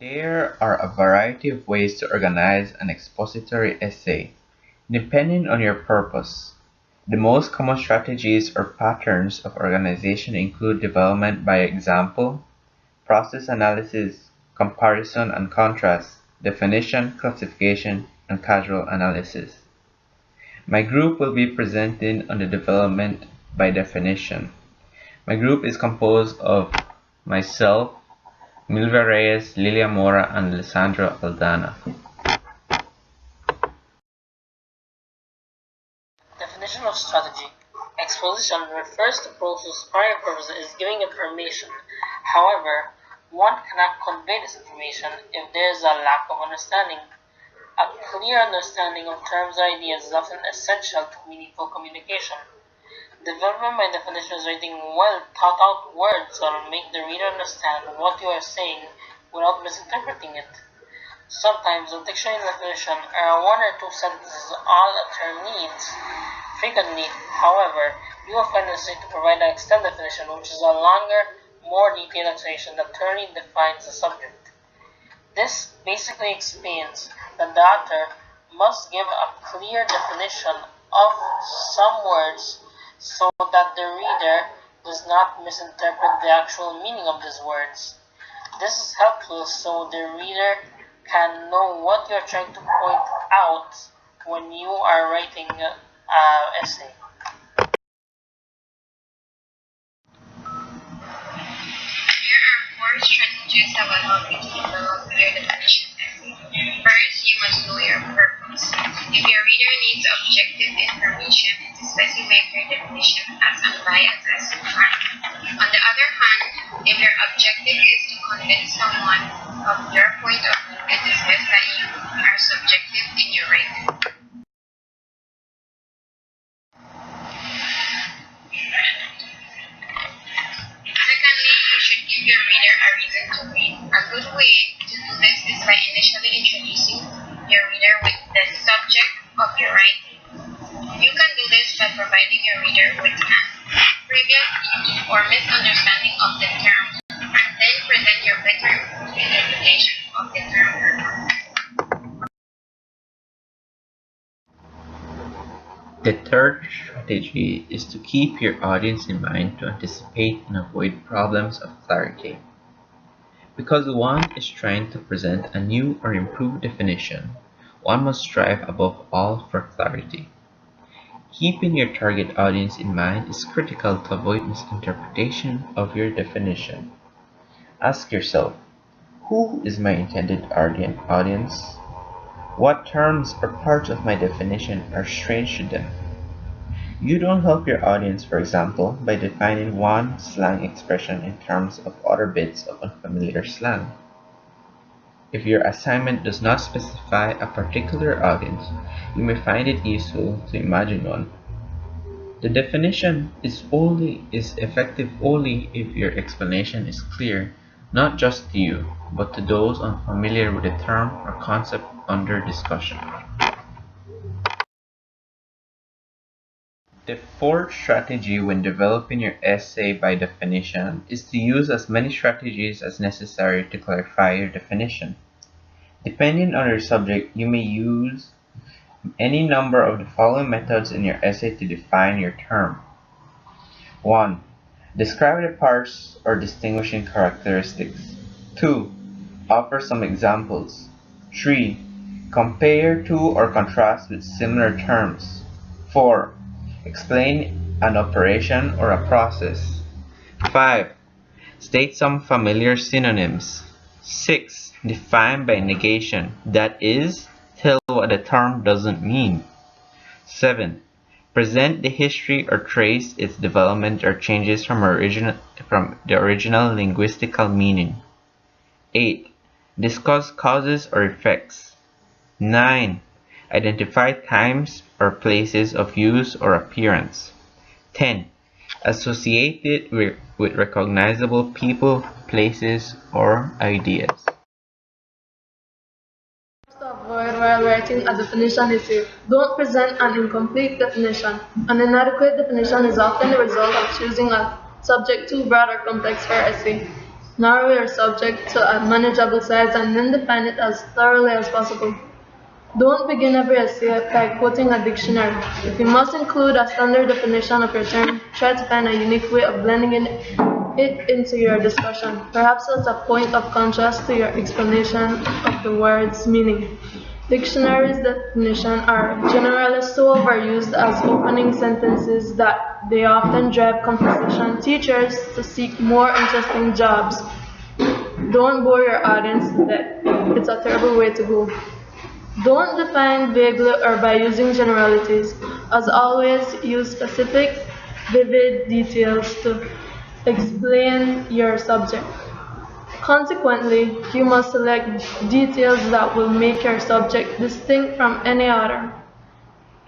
There are a variety of ways to organize an expository essay, depending on your purpose. The most common strategies or patterns of organization include development by example, process analysis, comparison and contrast, definition, classification, and causal analysis. My group will be presenting on the development by definition. My group is composed of myself, Milva Reyes, Lilia Mora, and Alessandro Aldana. Definition of strategy. Exposition refers to process prior purpose is giving information. However, one cannot convey this information if there is a lack of understanding. A clear understanding of terms or ideas is often essential to meaningful communication. Development by definition is writing well thought out words that will make the reader understand what you are saying without misinterpreting it. Sometimes a dictionary definition or one or two sentences all a term needs. Frequently, however, you will find it necessary to provide an extended definition, which is a longer, more detailed explanation that thoroughly defines the subject. This basically explains that the author must give a clear definition of some words so that the reader does not misinterpret the actual meaning of these words. This is helpful so the reader can know what you're trying to point out when you are writing an essay. There are four strategies that will help you to develop your definition essay. First, you must know your purpose. If your reader needs objective information, specify your definition as unbiased as you can. On the other hand, if your objective is to convince someone of your point of view, it is best that you are subjective in your writing. Secondly, you should give your reader a reason to read. A good way to do this is by initially introducing your reader with the subject of your writing. You can do this by providing your reader with an previous use or misunderstanding of the term, and then present your better interpretation of the term. The third strategy is to keep your audience in mind to anticipate and avoid problems of clarity. Because one is trying to present a new or improved definition, one must strive above all for clarity. Keeping your target audience in mind is critical to avoid misinterpretation of your definition. Ask yourself, who is my intended audience? What terms or parts of my definition are strange to them? You don't help your audience, for example, by defining one slang expression in terms of other bits of unfamiliar slang. If your assignment does not specify a particular audience, you may find it useful to imagine one. The definition is effective only if your explanation is clear, not just to you, but to those unfamiliar with the term or concept under discussion. The fourth strategy when developing your essay by definition is to use as many strategies as necessary to clarify your definition. Depending on your subject, you may use any number of the following methods in your essay to define your term. 1. Describe the parts or distinguishing characteristics. 2. Offer some examples. 3. Compare to or contrast with similar terms. 4. Explain an operation or a process. 5. State some familiar synonyms. 6. Define by negation, that is, tell what the term doesn't mean. 7. Present the history or trace its development or changes from the original linguistical meaning. 8. Discuss causes or effects. 9. Identify times or places of use or appearance. 10. Associate it with recognizable people, places, or ideas. To avoid while writing a definition essay, don't present an incomplete definition. An inadequate definition is often the result of choosing a subject too broad or complex for essay. Narrow your subject to a manageable size and then define it as thoroughly as possible. Don't begin every essay by quoting a dictionary. If you must include a standard definition of your term, try to find a unique way of blending it into your discussion, perhaps as a point of contrast to your explanation of the word's meaning. Dictionaries' definitions are generally so overused as opening sentences that they often drive composition teachers to seek more interesting jobs. Don't bore your audience to death. It's a terrible way to go. Don't define vaguely or by using generalities. As always, use specific, vivid details to explain your subject. Consequently, you must select details that will make your subject distinct from any other.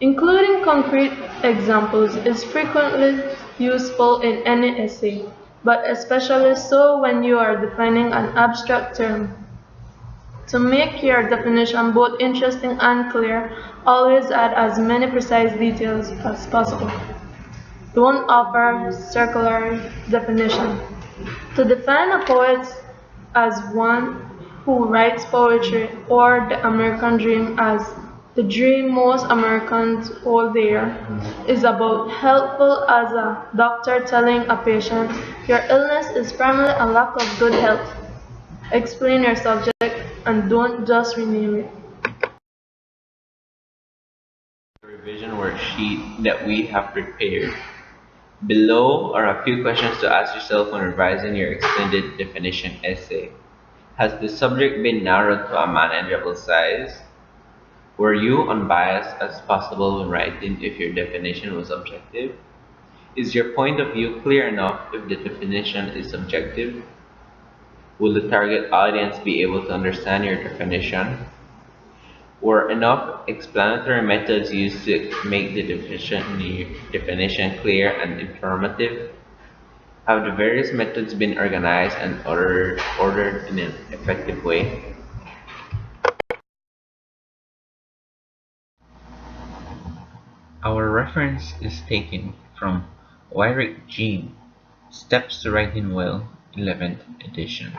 Including concrete examples is frequently useful in any essay, but especially so when you are defining an abstract term. To make your definition both interesting and clear, always add as many precise details as possible. Don't offer circular definition. To define a poet as one who writes poetry or the American dream as the dream most Americans hold dear is about helpful as a doctor telling a patient your illness is primarily a lack of good health. Explain your subject and don't just rename it. Revision worksheet that we have prepared. Below are a few questions to ask yourself when revising your extended definition essay. Has the subject been narrowed to a manageable size? Were you unbiased as possible when writing if your definition was objective? Is your point of view clear enough if the definition is subjective? Will the target audience be able to understand your definition? Were enough explanatory methods used to make the definition clear and informative? Have the various methods been organized and ordered in an effective way? Our reference is taken from Wyrick Jean, Steps to Writing Well, 11th edition.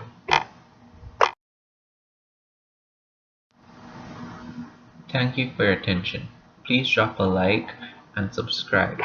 Thank you for your attention. Please drop a like and subscribe.